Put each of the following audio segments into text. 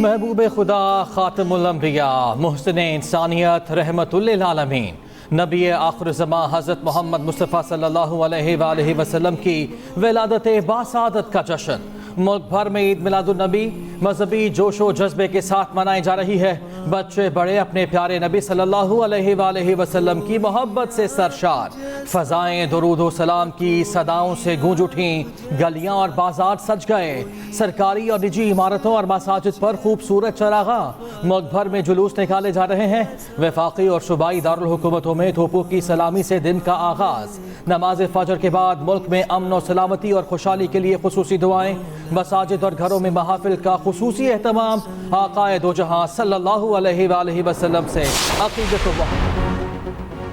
महबूब खुदा खातमुल अंबिया मुहसिन इंसानियत रहमतुल्लिल आलमीन नबी आखिर ज़मां हज़रत मोहम्मद मुस्तफ़ा सल्लल्लाहु अलैहि वसल्लम की विलादत बासादत का जश्न मुल्क भर में ईद मिलादुन्नबी मजहबी जोश व जज्बे के साथ मनाई जा रही है। बच्चे बड़े अपने प्यारे नबी सल्लल्लाहु अलैहि वसल्लम की मोहब्बत से सरशार। फ़ज़ाएँ दुरूद व सलाम की सदाओं से गूंज उठीं, गलियाँ और बाजार सज गए। सरकारी और निजी इमारतों और मसाजिद पर खूबसूरत चरागा। मुल्क भर में जुलूस निकाले जा रहे हैं। वफाकी और सूबाई दारुल हुकूमतों में तोपों की सलामी से दिन का आगाज़। नमाज फजर के बाद मुल्क में अमन और सलामती और खुशहाली के लिए खुसूसी दुआएं। मसाजिद और घरों में महाफिल का खुसूसी एहतमाम। आक़ाए दो जहां सल्लल्लाहु अलैहि वसल्लम से अक़ीदत व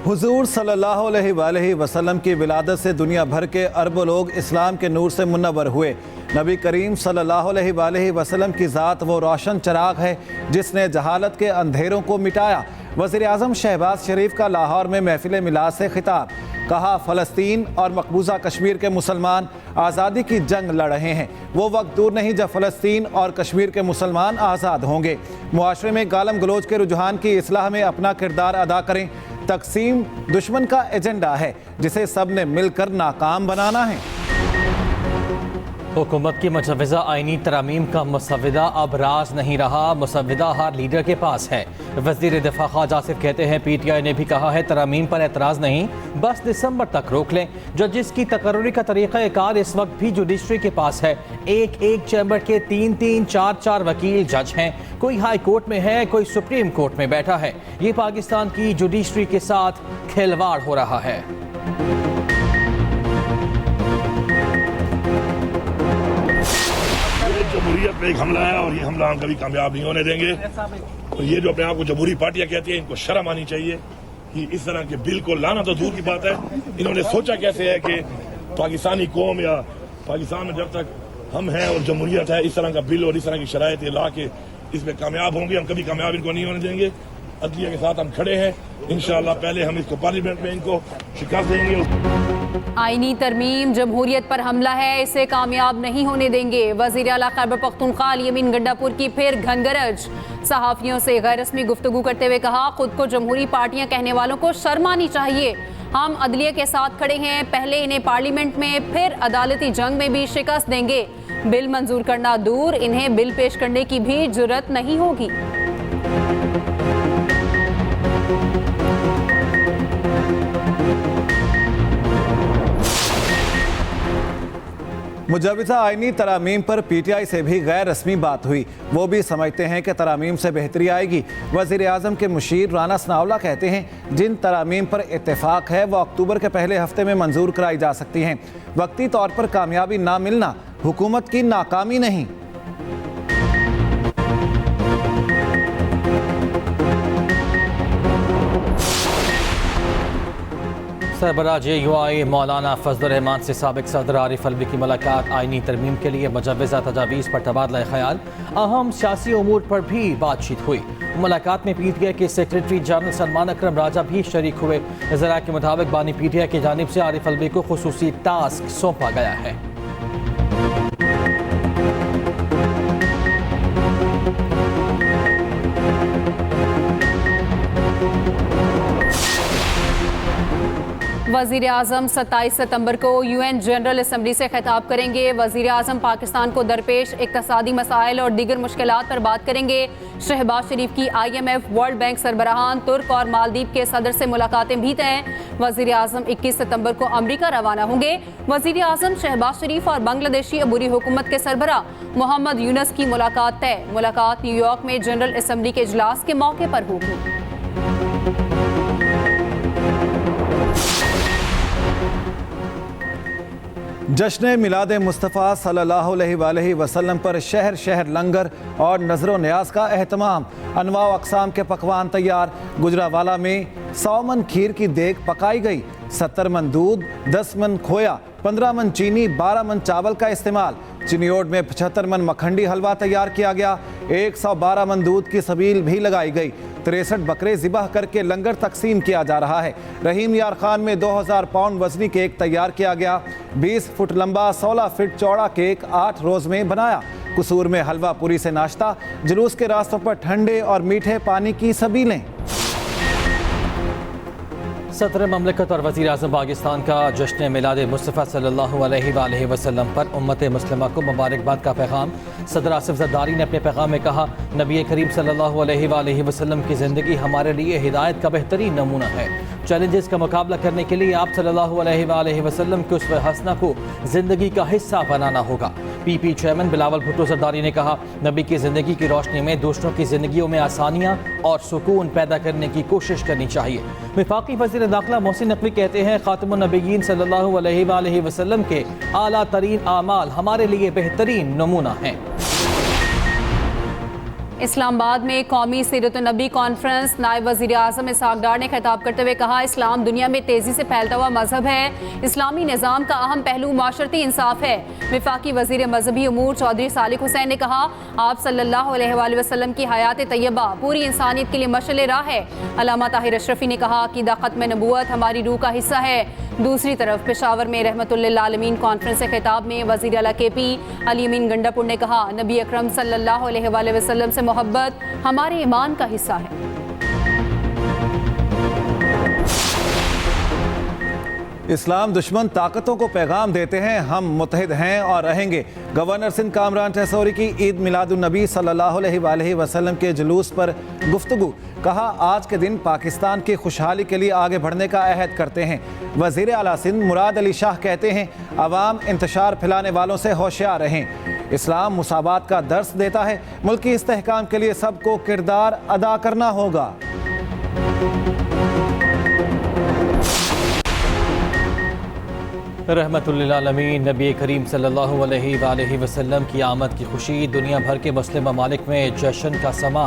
हुजूर सल्लल्लाहु अलैहि वसल्लम की विलादत से दुनिया भर के अरबों लोग इस्लाम के नूर से मुनव्वर हुए। नबी करीम सल्लल्लाहु अलैहि वसल्लम की ज़ात वो रोशन चिराग है जिसने जहालत के अंधेरों को मिटाया। वज़ीर आज़म शहबाज शरीफ का लाहौर में महफिल मिलाद से खिताब। कहा, फ़लस्तीन और मकबूजा कश्मीर के मुसलमान आज़ादी की जंग लड़ रहे हैं। वो वक्त दूर नहीं जब फ़लस्तीन और कश्मीर के मुसलमान आज़ाद होंगे। मुआशरे में गालम गलोच के रुझान की इस्लाह में अपना किरदार अदा करें। तकसीम दुश्मन का एजेंडा है जिसे सब ने मिलकर नाकाम बनाना है। हुकूमत की मुजव्वज़ा आइनी तरमीम का मुसव्विदा अब राज नहीं रहा, मुसव्विदा हर लीडर के पास है। वज़ीर दिफा ख्वाजा आसिफ कहते हैं PTI ने भी कहा है तरमीम पर एतराज़ नहीं, बस दिसंबर तक रोक लें। जजिस की तकर्रुरी का तरीक़ाकार इस वक्त भी जुडिशरी के पास है। एक चैम्बर के 3-3, 4-4 वकील जज हैं। कोई हाई कोर्ट में है, कोई सुप्रीम कोर्ट में बैठा है। ये पाकिस्तान की जुडिशरी के साथ खिलवाड़ हो रहा है। जमहूरियत पे एक हमला है और ये हमला हम कभी कामयाब नहीं होने देंगे। और ये जो अपने आप को जमहूरी पार्टियां कहती हैं, इनको शर्म आनी चाहिए कि इस तरह के बिल को लाना तो दूर की बात है। इन्होंने सोचा कैसे है कि पाकिस्तानी कौम या पाकिस्तान में जब तक हम हैं और जमहूरियत है, इस तरह का बिल और इस तरह की शराइत ला के इसमें कामयाब होंगे। हम कभी कामयाब इनको नहीं होने देंगे। अदलिया के साथ हम खड़े हैं। इंशाअल्लाह पहले हम इसको पार्लियामेंट में इनको शिकस्त देंगे। आईनी तरमीम जमहूरियत पर हमला है, इसे कामयाब नहीं होने देंगे। वज़ीर आला खैबर पख्तूनख्वा यमीन गंडापुर की फिर घनगरज। सहाफ़ियों से गैर रस्मी गुफ्तगू करते हुए कहा, खुद को जमहूरी पार्टियां कहने वालों को शर्म आनी चाहिए। हम अदलिया के साथ खड़े हैं, पहले इन्हें पार्लियामेंट में फिर अदालती जंग में भी शिकस्त देंगे। बिल मंजूर करना दूर, इन्हें बिल पेश करने की भी जुर्रत नहीं होगी। मुजव्वज़ा आइनी तरामीम पर PTI से भी गैर रस्मी बात हुई। वो भी समझते हैं कि तरामीम से बेहतरी आएगी। वज़ीर आज़म के मुशीर राना सनाउल्लाह कहते हैं, जिन तरामीम पर इत्तेफाक है वो अक्टूबर के पहले हफ्ते में मंजूर कराई जा सकती हैं। वक्ती तौर पर कामयाबी ना मिलना हुकूमत की नाकामी नहीं। सरबराह JUI मौलाना फजलुर रहमान से साबिक सदर आरिफ अलवी की मुलाकात। आइनी तरमीम के लिए मुजव्वज़ा तजावीज़ पर तबादला ख्याल। अहम सियासी उमूर पर भी बातचीत हुई। मुलाकात में PTI के सेक्रेटरी जनरल सलमान अकरम राजा भी शरीक हुए। ज़रा के मुताबिक बानी PTI की जानिब से आरिफ अलवी को खुसूसी टास्क सौंपा गया है। वज़ीर आज़म 27 सितंबर को UN जनरल असम्बली से खिताब करेंगे। वज़ीर आज़म पाकिस्तान को दरपेश इक़्तिसादी मसाइल और दीगर मुश्किलात पर बात करेंगे। शहबाज शरीफ की IMF, वर्ल्ड बैंक सरबराहान, तुर्क और मालदीव के सदर से मुलाकातें भी तय। वज़ीर आज़म 21 सितंबर को अमरीका रवाना होंगे। वज़ीर आज़म शहबाज शरीफ और बांग्लादेशी अबूरी हुकूमत के सरबरा मोहम्मद यूनुस की मुलाकात तय। मुलाकात न्यूयॉर्क में जनरल असम्बली के इजलास के मौके पर होगी। जश्न मिलाद मुस्तफ़ा सल्लल्लाहु अलैहि वसल्लम पर शहर शहर लंगर और नज़र न्याज का एहतमाम। अनवा अक़साम के पकवान तैयार। गुजरावाला में 100 मन खीर की देग पकाई गई। 70 मन दूध, 10 मन खोया, 15 मन चीनी, 12 मन चावल का इस्तेमाल। चिनियोड में 75 मन मखंडी हलवा तैयार किया गया। 112 मन दूध की सबील भी लगाई गई। 63 बकरे ज़िबह करके लंगर तकसीम किया जा रहा है। रहीम यार खान में 2000 पाउंड वजनी केक तैयार किया गया। 20 फुट लंबा 16 फीट चौड़ा केक 8 रोज़ में बनाया। कसूर में हलवा पूरी से नाश्ता, जुलूस के रास्तों पर ठंडे और मीठे पानी की सबीलें। सदर ममलिकत और वज़ीर आज़म पाकिस्तान का जश्न मिलाद मुस्तफ़ा सल्लल्लाहु अलैहि वसल्लम पर उम्मत मुस्लिमा को मुबारकबाद का पैगाम। सदर आसिफ ज़रदारी ने अपने पैगाम में कहा, नबी करीम सल्लल्लाहु अलैहि वसल्लम की ज़िंदगी हमारे लिए हिदायत का बेहतरीन नमूना है। चैलेंजेस का मुकाबला करने के लिए आप सल्लल्लाहु अलैहि वसल्लम के उस्वे हसना को ज़िंदगी का हिस्सा बनाना होगा। पीपी चेयरमैन बिलावल भुट्टो ज़रदारी ने कहा, नबी की ज़िंदगी की रोशनी में दूसरों की ज़िंदगियों में आसानियाँ और सुकून पैदा करने की कोशिश करनी चाहिए। वफाकी वज़ीर दाखिला मोहसिन नकवी कहते हैं, खातिमुन नबीयीन सल्लल्लाहु अलैहि वसल्लम के आला तरीन आमाल हमारे लिए बेहतरीन नमूना हैं। इस्लामाबाद में कौमी सीरत-उन-नबी कॉन्फ्रेंस, नायब वज़ीर आज़म इसहाक डार ने खिताब करते हुए कहा, इस्लाम दुनिया में तेज़ी से फैलता हुआ मजहब है। इस्लामी निज़ाम का अहम पहलू माशरती इंसाफ है। वफाकी वज़ीर मजहबी उमूर चौधरी सालिक हुसैन ने कहा, आप सल्लल्लाहु अलैहि वसल्लम की हयात तैयबा पूरी इंसानियत के लिए मशअल राह है। अल्लामा ताहिर अशरफी ने कहा, अक़ीदा ख़त्म नबूवत हमारी रूह का हिस्सा है। दूसरी तरफ पेशावर में रहमतुल लिल आलमीन कॉन्फ्रेंस के खिताब में वज़ीर आला KP अली अमीन गंडापुर ने कहा, नबी अकरम सल्लल्लाहु अलैहि वसल्लम से मोहब्बत हमारे ईमान का हिस्सा है। इस्लाम दुश्मन ताकतों को पैगाम देते हैं, हम मुत्तहिद हैं और रहेंगे। गवर्नर सिंध कामरान ठहसोरी की ईद मिलादुन्नबी सल्लल्लाहु अलैहि वसल्लम के जुलूस पर गुफ्तगू। कहा, आज के दिन पाकिस्तान की खुशहाली के लिए आगे बढ़ने का अहद करते हैं। वज़ीर आला सिंध मुराद अली शाह कहते हैं, अवाम इंतशार फैलाने वालों से होशियार रहें। इस्लाम मुसावात का दर्स देता है, मुल्की इस्तेहकाम के लिए सबको किरदार अदा करना होगा। रहमतुल्लिल आलमीन नबी करीम सल्लल्लाहु अलैहि वसल्लम की आमद की खुशी, दुनिया भर के मुस्लिम ममालिक में जश्न का समा।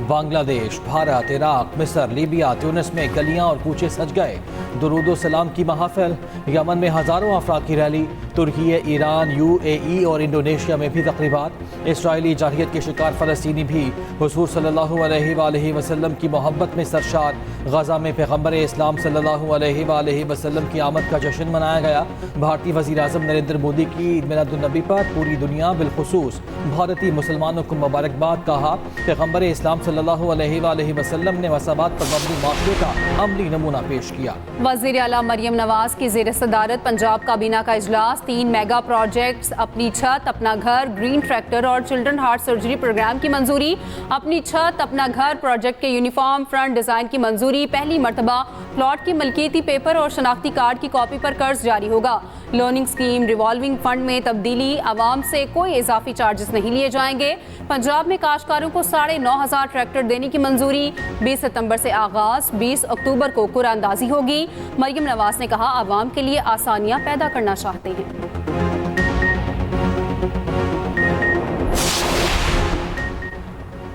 बांग्लादेश, भारत, इराक, मिस्र, लीबिया, ट्यूनिस में गलियां और कूचे सज गए। दुरूद सलाम की महफिल, यमन में हज़ारों अफराद की रैली। तुर्की, ईरान, UAE और इंडोनेशिया में भी तकरीबात। इसराइली जाहिलियत के शिकार फ़लस्तीनी भी हुज़ूर सल्लल्लाहु अलैहि वसल्लम की मोहब्बत में सरशार। गज़ा में पैगम्बर इस्लाम सल्लल्लाहु अलैहि वसल्लम की आमद का जश्न मनाया गया। भारतीय वज़ीर आज़म नरेंद्र मोदी की ईद मिलादुन्नबी पर पूरी दुनिया बिलखुसूस भारतीय मुसलमानों को मुबारकबाद। कहा, पैगम्बर इस्लाम सल्लल्लाहु अलैहि वसल्लम ने मसावात पर मबनी माशरे का अमली नमूना पेश किया। वज़ीर आला मरियम नवाज की ज़ेर सदारत पंजाब काबीना का इजलास। 3 मेगा प्रोजेक्ट्स, अपनी छत अपना घर, ग्रीन ट्रैक्टर और चिल्ड्रन हार्ट सर्जरी प्रोग्राम की मंजूरी। अपनी छत अपना घर प्रोजेक्ट के यूनिफॉर्म फ्रंट डिज़ाइन की मंजूरी। पहली मरतबा प्लॉट की मलकियती पेपर और शनाख्ती कार्ड की कॉपी पर कर्ज जारी होगा। लोनिंग स्कीम, रिवॉल्विंग फंड में तब्दीली, आवाम से कोई इजाफी चार्जेस नहीं लिए जाएंगे। पंजाब में काश्तकारों को 9,500 ट्रैक्टर देने की मंजूरी। 20 सितंबर से आगाज, 20 अक्टूबर को कुरानंदाजी होगी। मरियम नवाज ने कहा, आवाम के लिए आसानियां पैदा करना चाहते हैं।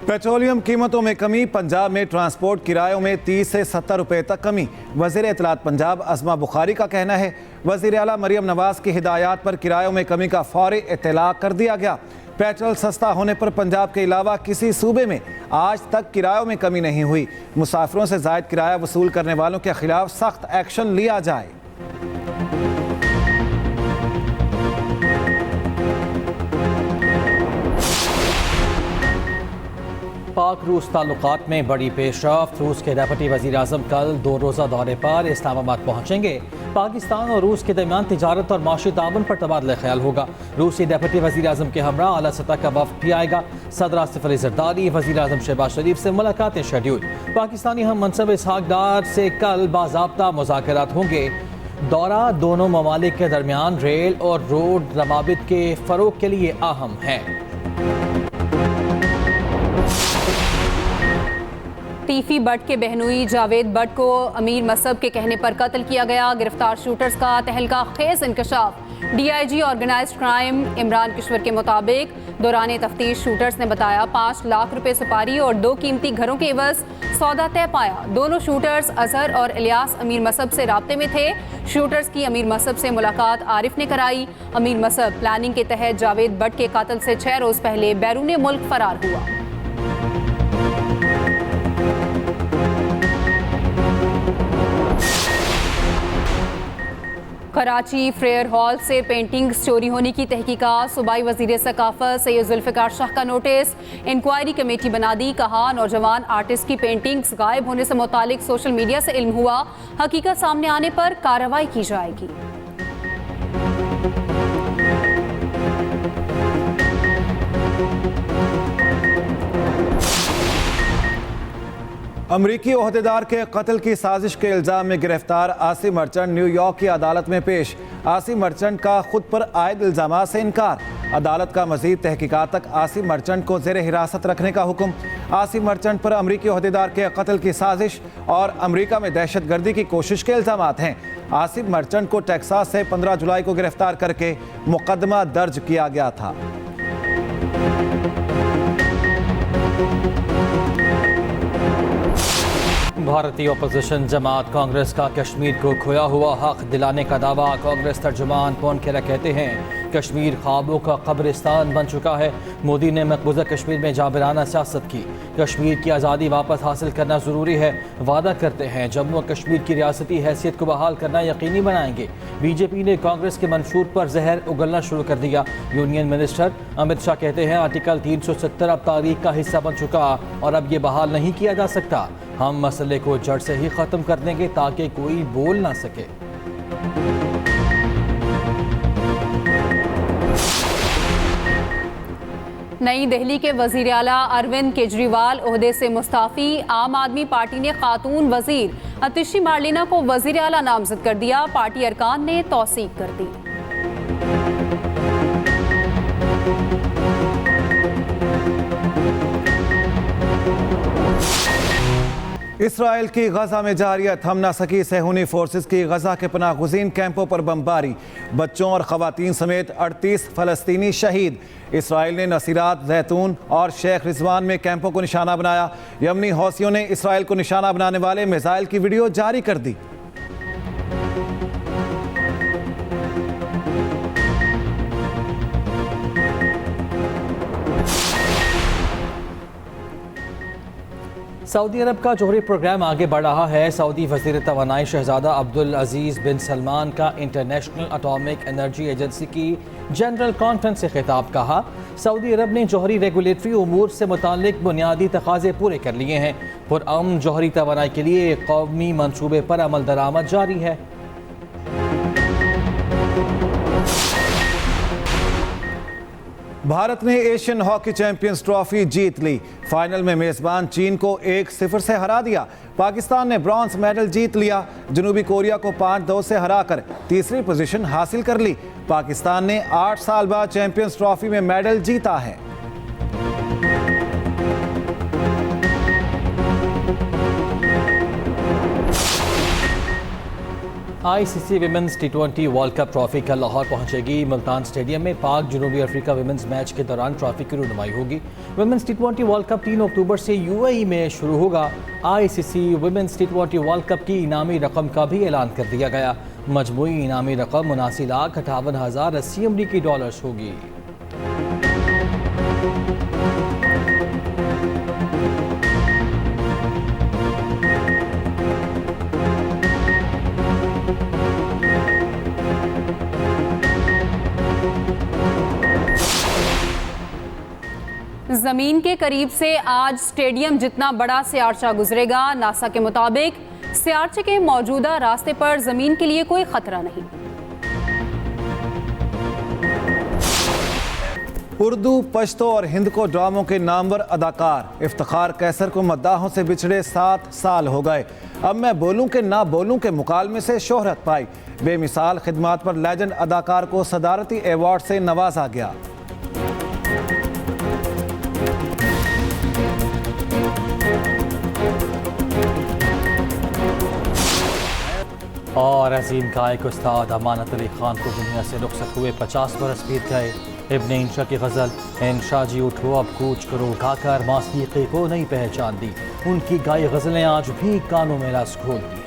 पेट्रोलियम कीमतों में कमी, पंजाब में ट्रांसपोर्ट किरायों में 30 से 70 रुपए तक कमी। वज़ीर इत्तलात पंजाब अज़मा बुखारी का कहना है, वज़ीर आला मरियम नवाज की हिदायत पर किरायों में कमी का फौरी इत्तला कर दिया गया। पेट्रोल सस्ता होने पर पंजाब के अलावा किसी सूबे में आज तक किरायों में कमी नहीं हुई। मुसाफिरों से ज़ायद किराया वसूल करने वालों के खिलाफ सख्त एक्शन लिया जाए। पाक रूस ताल्लुकात में बड़ी पेशरफ्त। रूस के डेप्यूटी वज़ीर आज़म कल 2 रोज़ा दौरे पर इस्लामाबाद पहुँचेंगे। पाकिस्तान और रूस के दरमियान तिजारत और माशी ताउन पर तबादला ख्याल होगा। रूसी डेप्यूटी वज़ीर आज़म के हमरा आला सतह का वफ़द भी आएगा। सदर आसिफ अली ज़रदारी, वज़ीर आज़म शहबाज शरीफ से मुलाकातें शेड्यूल। पाकिस्तानी हम मनसब इसहाक डार से कल बाज़ाब्ता मुज़ाकरात होंगे। दौरा दोनों ममालिक के दरमियान रेल और रोड रवाबित के फ़रोग के लिए अहम है। तीफी बट के बहनोई जावेद बट को अमीर मसहब के कहने पर कत्ल किया गया। गिरफ्तार शूटर्स का तहलका खेज इंकशाफ। DIG organised crime Imran Kishwar के मुताबिक दौरान तफ्तीश शूटर्स ने बताया 5 लाख रुपए सुपारी और 2 कीमती घरों के एवज सौदा तय पाया। दोनों शूटर्स अजहर और इलियास अमीर मसहब से राब्ते में थे। शूटर्स की अमीर मसहब से मुलाकात आरिफ ने कराई। अमीर मसहब प्लानिंग के तहत जावेद बट के कातल से 6 रोज पहले बैरून मुल्क फरार हुआ। कराची फ्रेयर हॉल से पेंटिंग्स चोरी होने की तहकीकात, सूबाई वज़ीर सकाफत सैयद जुल्फ़िकार शाह का नोटिस, इंक्वायरी कमेटी बना दी। कहा नौजवान आर्टिस्ट की पेंटिंग्स गायब होने से मुतालिक सोशल मीडिया से इल्म हुआ, हकीकत सामने आने पर कार्रवाई की जाएगी। अमरीकी ओहदेदार के कत्ल की साजिश के इल्ज़ाम में गिरफ्तार आसिम मर्चेंट न्यूयॉर्क की अदालत में पेश। आसिम मर्चेंट का खुद पर आयद इल्ज़ामात से इनकार। अदालत का मज़ीद तहकीकात तक आसिम मर्चेंट को ज़ेर हिरासत रखने का हुक्म। आसिम मर्चेंट पर अमरीकी ओहदेदार के कत्ल की साजिश और अमरीका में दहशतगर्दी की कोशिश के इल्ज़ामात हैं। आसिम मर्चेंट को टेक्सास से 15 जुलाई को गिरफ्तार करके मुकदमा दर्ज किया गया था। भारतीय अपोजिशन जमात कांग्रेस का कश्मीर को खोया हुआ हक दिलाने का दावा। कांग्रेस तर्जुमान पवन खेरा कहते हैं कश्मीर ख्वाबों का कब्रिस्तान बन चुका है। मोदी ने मकबूजा कश्मीर में जाबिराना सियासत की। कश्मीर की आज़ादी वापस हासिल करना ज़रूरी है। वादा करते हैं जम्मू और कश्मीर की रियासती हैसियत को बहाल करना यकीनी बनाएंगे। बीजेपी ने कांग्रेस के मंशूर पर जहर उगलना शुरू कर दिया। यूनियन मिनिस्टर अमित शाह कहते हैं आर्टिकल 370 अब तारीख का हिस्सा बन चुका और अब ये बहाल नहीं किया जा सकता। हम मसले को जड़ से ही ख़त्म कर देंगे ताकि कोई बोल ना सके। नई दिल्ली के वज़ीर आला अरविंद केजरीवाल ओहदे से मुस्ताफ़ी। आम आदमी पार्टी ने खातून वज़ीर अतिशी मार्लिना को वज़ीर आला नामज़द कर दिया। पार्टी अरकान ने तौसीक कर दी। इसराइल की गजा में जारी थम न सकी सहूनी फोर्सेस की गजा के पनाह गुज़ीन कैंपों पर बमबारी। बच्चों और ख़वातीन समेत 38 फ़लस्तीनी शहीद। इसराइल ने नसीरात, जैतून और शेख रिजवान में कैंपों को निशाना बनाया। यमनी हौसियों ने इसराइल को निशाना बनाने वाले मिसाइल की वीडियो जारी कर दी। सऊदी अरब का जोहरी प्रोग्राम आगे बढ़ रहा है। सऊदी वज़ीर तवानाई शहजादा अब्दुल अजीज़ बिन सलमान का इंटरनेशनल एटॉमिक एनर्जी एजेंसी की जनरल कॉन्फ्रेंस से खिताब। कहा सऊदी अरब ने जोहरी रेगुलेटरी उमूर से मुतालिक बुनियादी तकाज़े पूरे कर लिए हैं। पुरअमन जोहरी तवानाई के लिए एक कौमी मनसूबे पर अमल दरामद जारी है। भारत ने एशियन हॉकी चैंपियंस ट्रॉफी जीत ली। फाइनल में मेजबान चीन को 1-0 से हरा दिया। पाकिस्तान ने ब्रॉन्ज मेडल जीत लिया। जनूबी कोरिया को 5-2 से हराकर तीसरी पोजीशन हासिल कर ली। पाकिस्तान ने 8 साल बाद चैंपियंस ट्रॉफी में मेडल जीता है। ICC women's T20 world cup trophy कल लाहौर पहुंचेगी। मुल्तान स्टेडियम में पाक जनूबी अफ्रीका विमेंस मैच के दौरान ट्रॉफी की रुनुमाई होगी। विमेंस T20 वर्ल्ड कप 3 अक्टूबर से UAE में शुरू होगा। ICC women's T20 world cup की इनामी रकम का भी ऐलान कर दिया गया। मजमूई इनामी रकम 79,58,080 अमरीकी डॉलर्स होगी। जमीन के करीब से आज स्टेडियम जितना बड़ा सियारचा गुजरेगा। नासा के मुताबिक सियारचे के मौजूदा रास्ते पर जमीन के लिए कोई खतरा नहीं। उर्दू, पश्तो और हिंद को ड्रामों के नामवर अदाकार इफ्तिखार कैसर को मद्दाहों से बिछड़े 7 साल हो गए। अब मैं बोलूं कि ना बोलूं के मुकालमे से शोहरत पाई। बेमिसाल खिदमात पर लेजेंड अदाकार को सदारती अवार्ड से नवाजा गया। और अजीम गायक उस्ताद अमानत अली खान को दुनिया से रुखसत हुए 50 बरस बीत गए। इब्ने इंशा की गज़ल इंशा जी उठो अब कूच करो गाकर मौसीक़ी को नहीं पहचान दी। उनकी गाई गज़लें आज भी कानों में रस घोलती हैं।